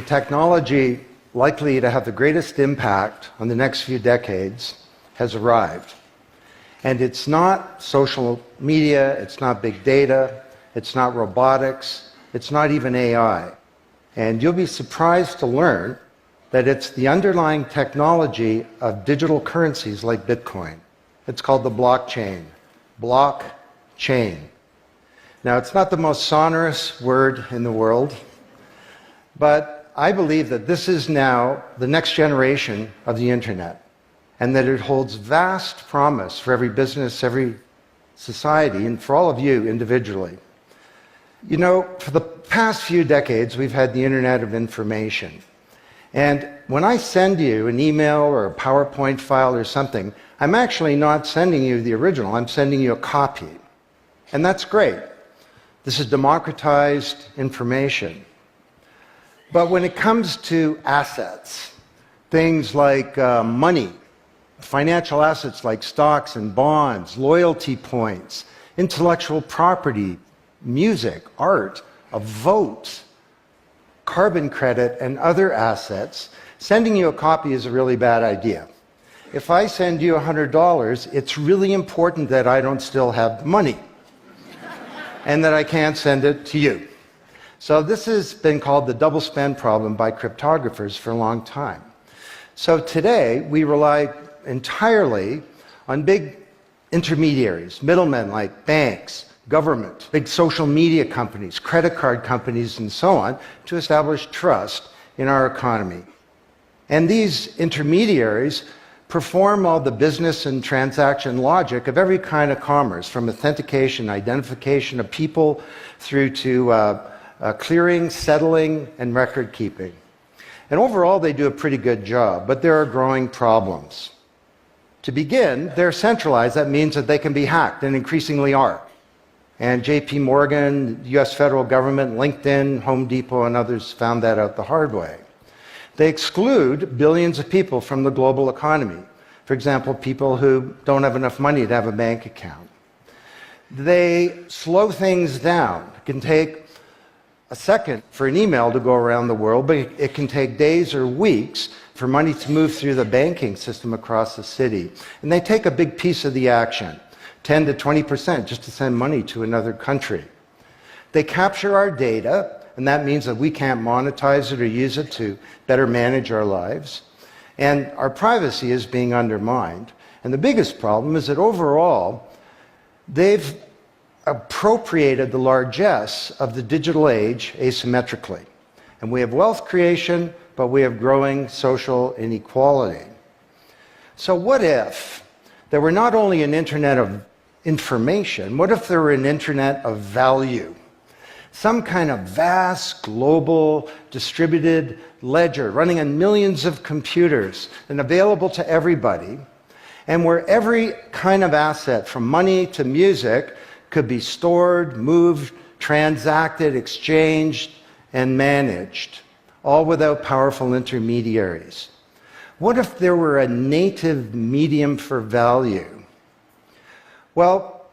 the technology likely to have the greatest impact on the next few decades has arrived. And it's not social media, it's not big data, it's not robotics, it's not even AI. And you'll be surprised to learn that it's the underlying technology of digital currencies like Bitcoin. It's called the blockchain. Blockchain. Now, it's not the most sonorous word in the world, but I believe that this is now the next generation of the internet, and that it holds vast promise for every business, every society, and for all of you individually. You know, for the past few decades, we've had the Internet of Information. And when I send you an email or a PowerPoint file or something, I'm actually not sending you the original, I'm sending you a copy. And that's great. This is democratized information. But when it comes to assets, things like money, financial assets like stocks and bonds, loyalty points, intellectual property, music, art, a vote, carbon credit, and other assets, sending you a copy is a really bad idea. If I send you $100, it's really important that I don't still have the money and that I can't send it to you. So this has been called the double spend problem by cryptographers for a long time. So today, we rely entirely on big intermediaries, middlemen like banks, government, big social media companies, credit card companies, and so on, to establish trust in our economy. And these intermediaries perform all the business and transaction logic of every kind of commerce, from authentication, identification of people, through to clearing, settling, and record keeping. And overall, they do a pretty good job, but there are growing problems. To begin, they're centralized. That means that they can be hacked, and increasingly are. And JP Morgan, the US federal government, LinkedIn, Home Depot, and others found that out the hard way. They exclude billions of people from the global economy. For example, people who don't have enough money to have a bank account. They slow things down. It can take a second for an email to go around the world, but it can take days or weeks for money to move through the banking system across the city. And they take a big piece of the action, 10 to 20%, just to send money to another country. They capture our data, and that means that we can't monetize it or use it to better manage our lives. And our privacy is being undermined. And the biggest problem is that overall, they've appropriated the largesse of the digital age asymmetrically. And we have wealth creation, but we have growing social inequality. So what if there were not only an internet of information, what if there were an internet of value? Some kind of vast, global, distributed ledger running on millions of computers and available to everybody, and where every kind of asset, from money to music, could be stored, moved, transacted, exchanged, and managed, all without powerful intermediaries. What if there were a native medium for value? Well,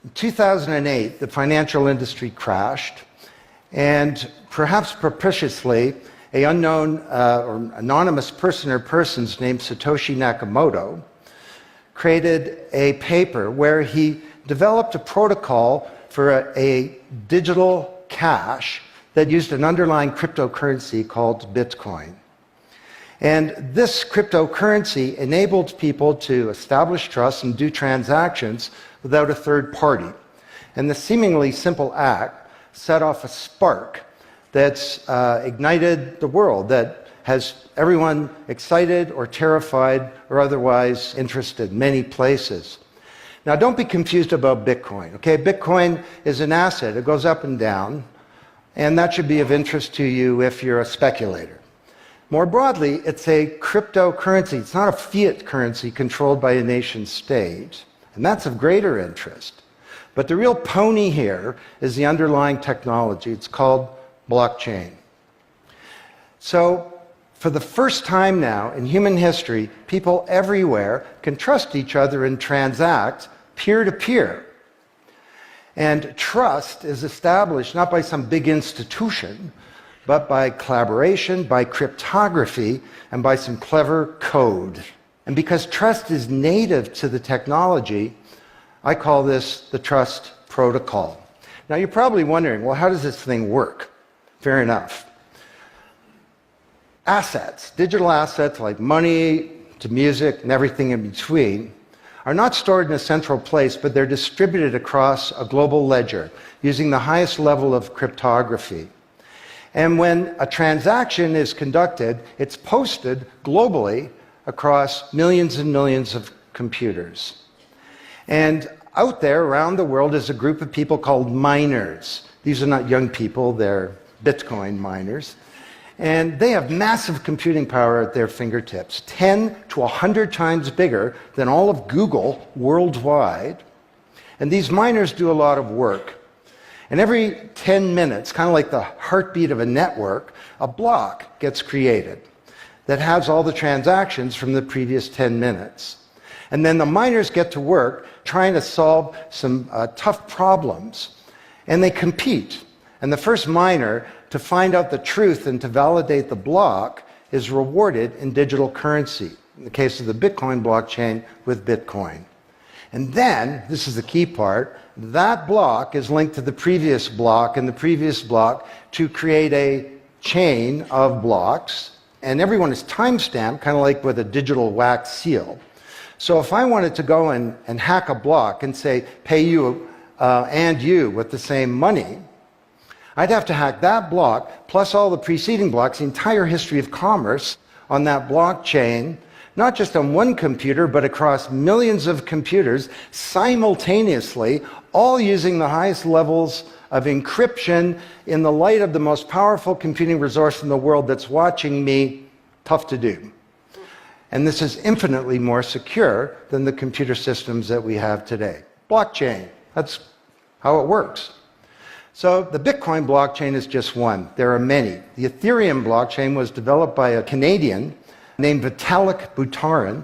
in 2008, the financial industry crashed, and perhaps propitiously, an unknown or anonymous person or persons named Satoshi Nakamoto created a paper where he developed a protocol for a digital cash that used an underlying cryptocurrency called Bitcoin. And this cryptocurrency enabled people to establish trust and do transactions without a third party. And the seemingly simple act set off a spark that's ignited the world, that has everyone excited or terrified or otherwise interested in many places. Now, don't be confused about Bitcoin, okay? Bitcoin is an asset. It goes up and down, and that should be of interest to you if you're a speculator. More broadly, it's a cryptocurrency. It's not a fiat currency controlled by a nation state, and that's of greater interest. But the real pony here is the underlying technology. It's called blockchain. So, for the first time now in human history, people everywhere can trust each other and transact peer-to-peer. And trust is established not by some big institution, but by collaboration, by cryptography, and by some clever code. And because trust is native to the technology, I call this the trust protocol. Now you're probably wondering, well, how does this thing work? Fair enough. Assets, digital assets like money to music and everything in between, are not stored in a central place, but they're distributed across a global ledger using the highest level of cryptography. And when a transaction is conducted, it's posted globally across millions and millions of computers. And out there around the world is a group of people called miners. These are not young people, they're Bitcoin miners. And they have massive computing power at their fingertips, 10 to 100 times bigger than all of Google worldwide. And these miners do a lot of work. And every 10 minutes, kind of like the heartbeat of a network, a block gets created that has all the transactions from the previous 10 minutes. And then the miners get to work trying to solve some tough problems. And they compete. And the first miner to find out the truth and to validate the block is rewarded in digital currency, in the case of the Bitcoin blockchain with Bitcoin. And then, this is the key part, that block is linked to the previous block and the previous block to create a chain of blocks, and everyone is time-stamped, kind of like with a digital wax seal. So if I wanted to go and hack a block and say, pay you and you with the same money, I'd have to hack that block, plus all the preceding blocks, the entire history of commerce on that blockchain, not just on one computer, but across millions of computers simultaneously, all using the highest levels of encryption in the light of the most powerful computing resource in the world that's watching me. Tough to do. And this is infinitely more secure than the computer systems that we have today. Blockchain, that's how it works. So the Bitcoin blockchain is just one. There are many. The Ethereum blockchain was developed by a Canadian named Vitalik Buterin.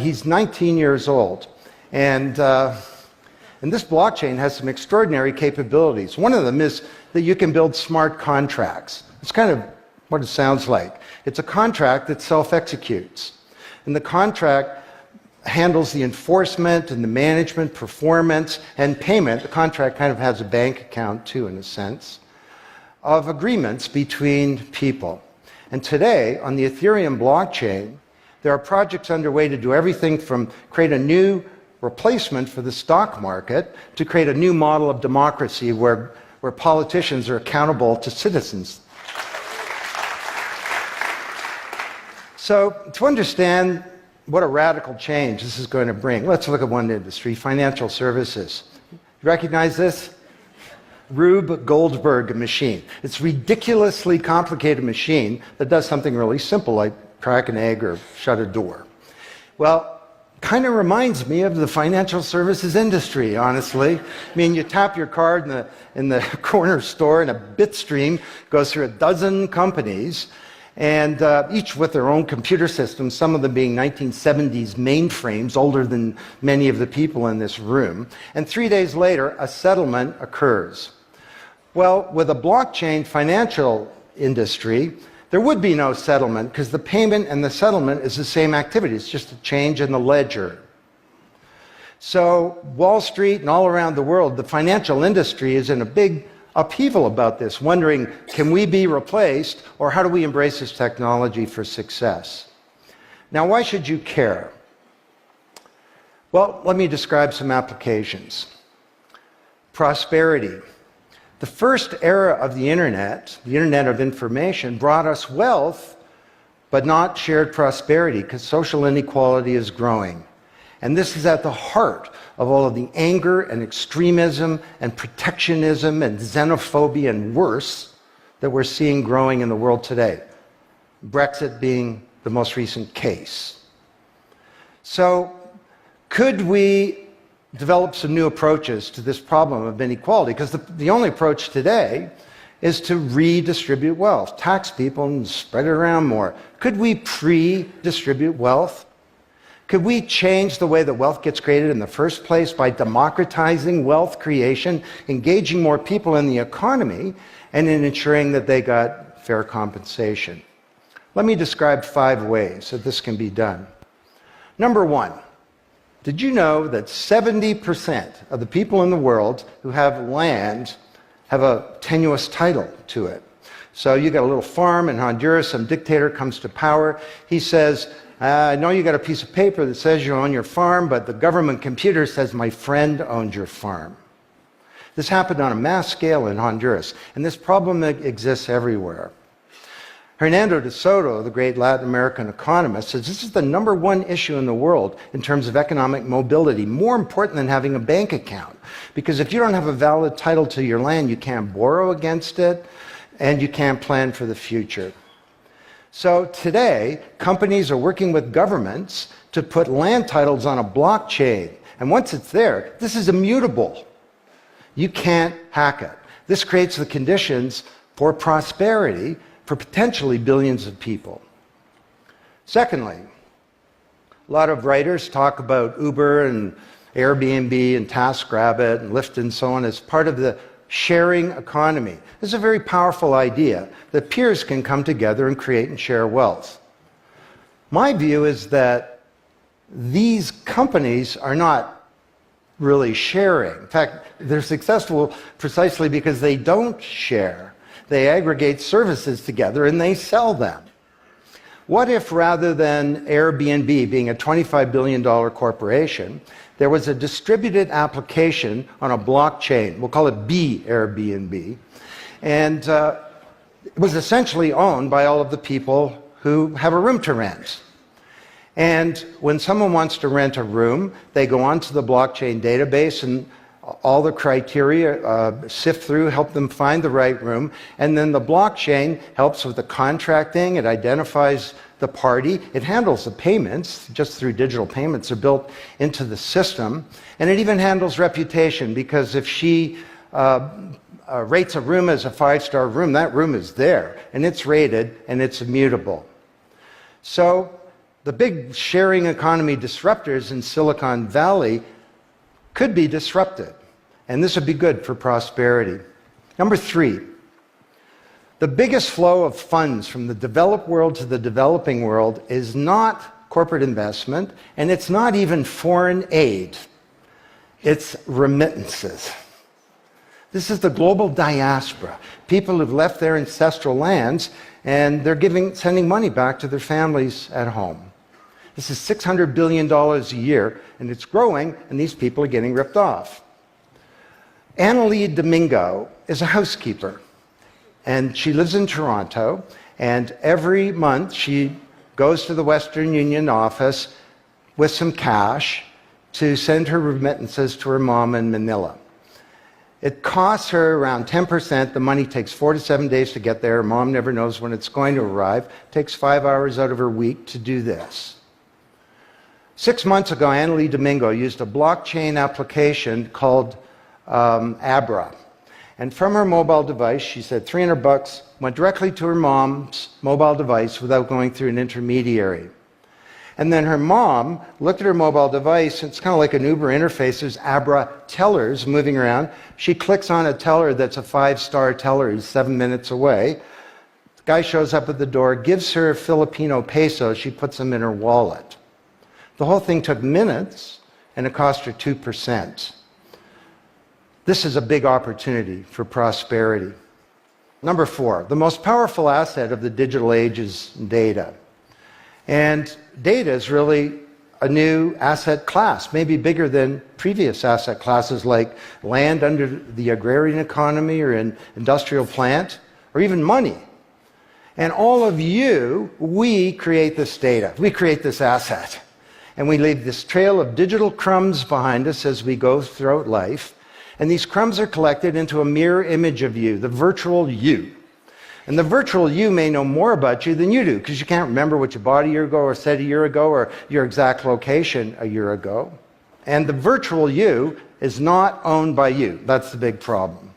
He's 19 years old. And this blockchain has some extraordinary capabilities. One of them is that you can build smart contracts. It's kind of what it sounds like. It's a contract that self-executes. And the contract handles the enforcement and the management, performance, and payment. The contract kind of has a bank account too, in a sense, of agreements between people. And today, on the Ethereum blockchain, there are projects underway to do everything from create a new replacement for the stock market to create a new model of democracy where politicians are accountable to citizens. So to understand what a radical change this is going to bring, let's look at one industry, financial services. You recognize this? Rube Goldberg machine. It's a ridiculously complicated machine that does something really simple, like crack an egg or shut a door. Well, kind of reminds me of the financial services industry, honestly. I mean, you tap your card in the corner store and a bit stream goes through a dozen companies, and each with their own computer systems, some of them being 1970s mainframes, older than many of the people in this room. And 3 days later, a settlement occurs. Well, with a blockchain financial industry, there would be no settlement because the payment and the settlement is the same activity. It's just a change in the ledger. So Wall Street and all around the world, the financial industry is in a big upheaval about this, wondering, can we be replaced, or how do we embrace this technology for success? Now, why should you care? Well, let me describe some applications. Prosperity. The first era of the Internet of information, brought us wealth, but not shared prosperity, because social inequality is growing. And this is at the heart of all of the anger and extremism and protectionism and xenophobia and worse that we're seeing growing in the world today. Brexit being the most recent case. So, could we develop some new approaches to this problem of inequality? Because the only approach today is to redistribute wealth, tax people and spread it around more. Could we pre-distribute wealth? Could we change the way that wealth gets created in the first place by democratizing wealth creation, engaging more people in the economy, and in ensuring that they got fair compensation. Let me describe 5 ways that this can be done. Number 1, did you know that 70% of the people in the world who have land have a tenuous title to it? So you got a little farm in Honduras, some dictator comes to power. He says, I know you got a piece of paper that says you own your farm, but the government computer says my friend owns your farm. This happened on a mass scale in Honduras, and this problem exists everywhere. Hernando de Soto, the great Latin American economist, says this is the #1 issue in the world in terms of economic mobility, more important than having a bank account. Because if you don't have a valid title to your land, you can't borrow against it, and you can't plan for the future. So today, companies are working with governments to put land titles on a blockchain. And once it's there, this is immutable. You can't hack it. This creates the conditions for prosperity for potentially billions of people. Secondly, a lot of writers talk about Uber and Airbnb and TaskRabbit and Lyft and so on as part of the sharing economy. This is a very powerful idea that peers can come together and create and share wealth. My view is that these companies are not really sharing. In fact, they're successful precisely because they don't share. They aggregate services together and they sell them. What if rather than Airbnb being a $25 billion corporation, there was a distributed application on a blockchain, we'll call it B Airbnb, and it was essentially owned by all of the people who have a room to rent. And when someone wants to rent a room, they go onto the blockchain database and all the criteria sift through, help them find the right room, and then the blockchain helps with the contracting, it identifies the party, it handles the payments, just through digital payments are built into the system, and it even handles reputation, because if she rates a room as a 5-star room, that room is there, and it's rated, and it's immutable. So the big sharing economy disruptors in Silicon Valley could be disrupted, and this would be good for prosperity. Number 3, the biggest flow of funds from the developed world to the developing world is not corporate investment, and it's not even foreign aid. It's remittances. This is the global diaspora, people who've left their ancestral lands, and they're sending money back to their families at home. This is $600 billion a year, and it's growing, and these people are getting ripped off. Annalie Domingo is a housekeeper, and she lives in Toronto, and every month she goes to the Western Union office with some cash to send her remittances to her mom in Manila. It costs her around 10%. The money takes 4 to 7 days to get there. Her mom never knows when it's going to arrive. It takes 5 hours out of her week to do this. 6 months ago, Annalie Domingo used a blockchain application called Abra. And from her mobile device, she said $300 went directly to her mom's mobile device without going through an intermediary. And then her mom looked at her mobile device, it's kind of like an Uber interface, there's Abra tellers moving around. She clicks on a teller that's a 5-star teller, he's 7 minutes away. The guy shows up at the door, gives her Filipino pesos, she puts them in her wallet. The whole thing took minutes, and it cost her 2%. This is a big opportunity for prosperity. Number 4, the most powerful asset of the digital age is data. And data is really a new asset class, maybe bigger than previous asset classes like land under the agrarian economy or an industrial plant, or even money. And all of you, we create this data, we create this asset. And we leave this trail of digital crumbs behind us as we go throughout life. And these crumbs are collected into a mirror image of you, the virtual you. And the virtual you may know more about you than you do, because you can't remember what you bought a year ago or said a year ago or your exact location a year ago. And the virtual you is not owned by you. That's the big problem.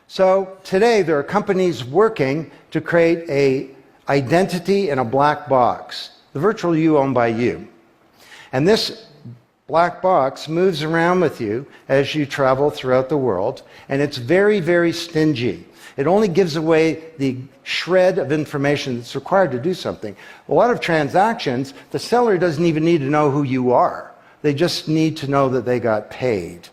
So today there are companies working to create an identity in a black box. The virtual you owned by you. And this black box moves around with you as you travel throughout the world, and it's very, very stingy. It only gives away the shred of information that's required to do something. A lot of transactions, the seller doesn't even need to know who you are. They just need to know that they got paid.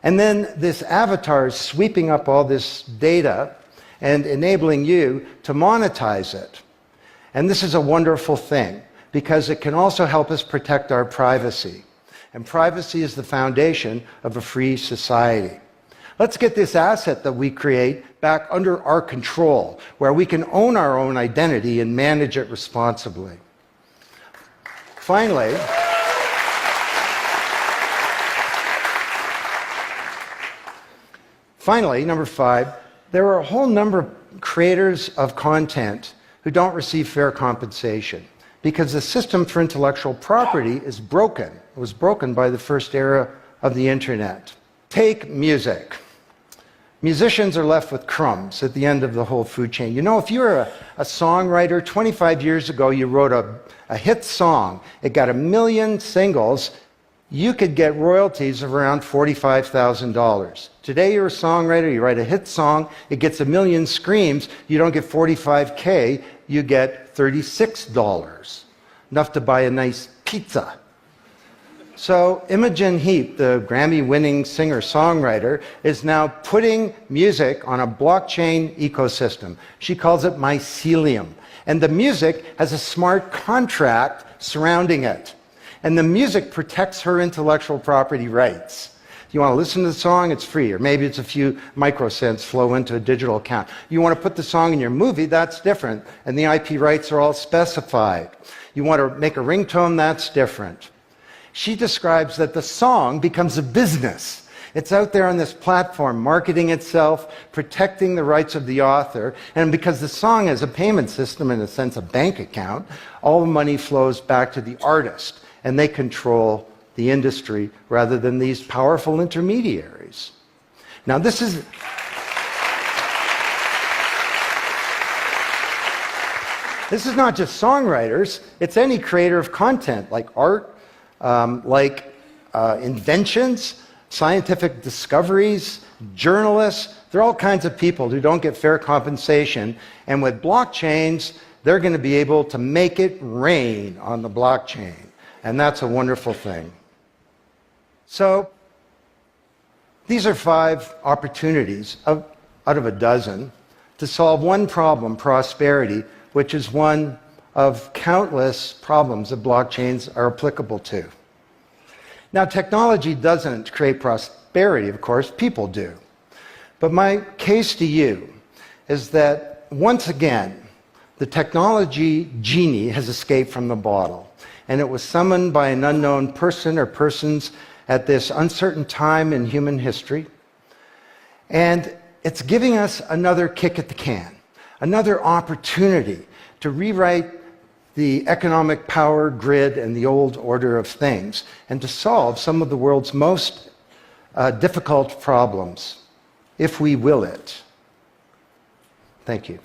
And then this avatar is sweeping up all this data and enabling you to monetize it. And this is a wonderful thing, because it can also help us protect our privacy. And privacy is the foundation of a free society. Let's get this asset that we create back under our control, where we can own our own identity and manage it responsibly. Finally, number 5, there are a whole number of creators of content who don't receive fair compensation because the system for intellectual property is broken. It was broken by the first era of the internet. Take music. Musicians are left with crumbs at the end of the whole food chain. You know, if you're a songwriter, 25 years ago you wrote a hit song, it got 1 million singles, you could get royalties of around $45,000. Today you're a songwriter, you write a hit song, it gets 1 million streams, you don't get $45K, you get $36. Enough to buy a nice pizza. So Imogen Heap, the Grammy-winning singer-songwriter, is now putting music on a blockchain ecosystem. She calls it mycelium. And the music has a smart contract surrounding it. And the music protects her intellectual property rights. You want to listen to the song, it's free, or maybe it's a few microcents flow into a digital account. You want to put the song in your movie, that's different, and the IP rights are all specified. You want to make a ringtone, that's different. She describes that the song becomes a business. It's out there on this platform, marketing itself, protecting the rights of the author, and because the song is a payment system, in a sense a bank account, all the money flows back to the artist, and they control the industry rather than these powerful intermediaries. Now this is not just songwriters, it's any creator of content, like art, inventions, scientific discoveries, journalists. There are all kinds of people who don't get fair compensation, and with blockchains, they're going to be able to make it rain on the blockchain, and that's a wonderful thing. So these are 5 opportunities out of a dozen to solve one problem, prosperity, which is one of countless problems that blockchains are applicable to. Now, technology doesn't create prosperity, of course, people do. But my case to you is that, once again, the technology genie has escaped from the bottle, and it was summoned by an unknown person or persons at this uncertain time in human history. And it's giving us another kick at the can, another opportunity to rewrite the economic power grid and the old order of things, and to solve some of the world's most difficult problems, if we will it. Thank you.